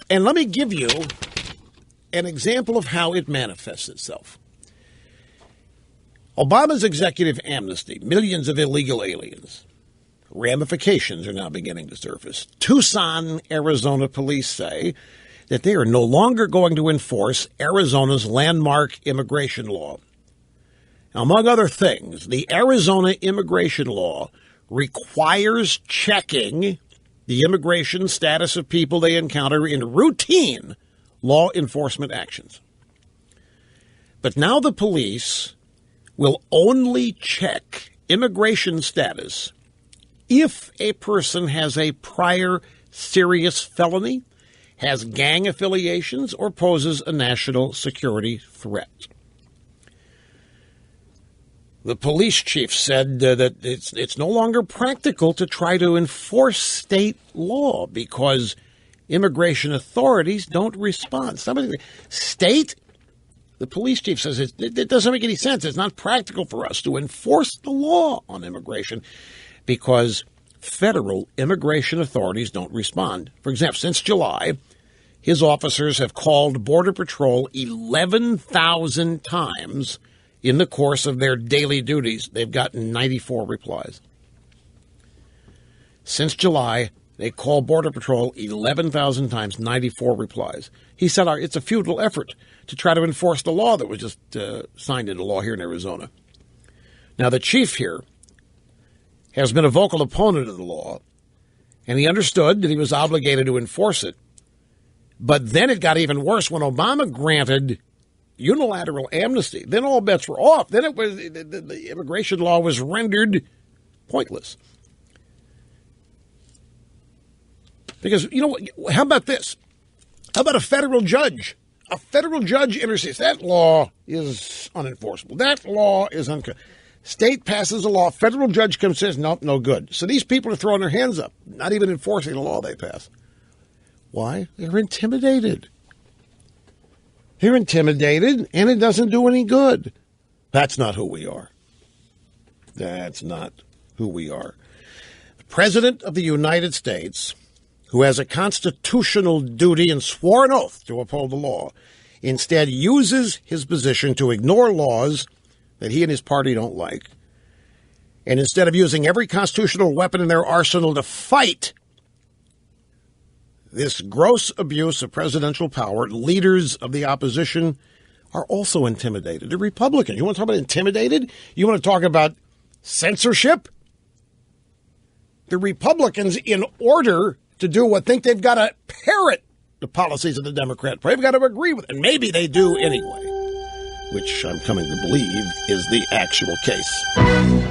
And let me give you an example of how it manifests itself. Obama's executive amnesty, millions of illegal aliens. Ramifications are now beginning to surface. Tucson, Arizona police say that they are no longer going to enforce Arizona's landmark immigration law. Now, among other things, the Arizona immigration law requires checking the immigration status of people they encounter in routine law enforcement actions. But now the police will only check immigration status if a person has a prior serious felony, has gang affiliations, or poses a national security threat. The police chief said that it's no longer practical to try to enforce state law because immigration authorities don't respond. State? The police chief says it doesn't make any sense. It's not practical for us to enforce the law on immigration because federal immigration authorities don't respond. For example, since July, his officers have called Border Patrol 11,000 times in the course of their daily duties. They've gotten 94 replies. Since July, they called Border Patrol 11,000 times, 94 replies. He said it's a futile effort to try to enforce the law that was just signed into law here in Arizona. Now, the chief here has been a vocal opponent of the law, and he understood that he was obligated to enforce it. But then it got even worse when Obama granted unilateral amnesty. Then all bets were off. Then the immigration law was rendered pointless. Because, how about this? How about a federal judge? A federal judge intercedes. That law is unenforceable. That law is State passes a law. Federal judge comes and says, nope, no good. So these people are throwing their hands up, not even enforcing the law they pass. Why? They're intimidated. They're intimidated, and it doesn't do any good. That's not who we are. That's not who we are. The President of the United States, who has a constitutional duty and swore an oath to uphold the law, instead uses his position to ignore laws that he and his party don't like. And instead of using every constitutional weapon in their arsenal to fight this gross abuse of presidential power, leaders of the opposition are also intimidated. The Republicans, you want to talk about intimidated? You want to talk about censorship? The Republicans, in order to do what think they've got to parrot the policies of the Democrat Party, they've got to agree with it. And maybe they do anyway, which I'm coming to believe is the actual case.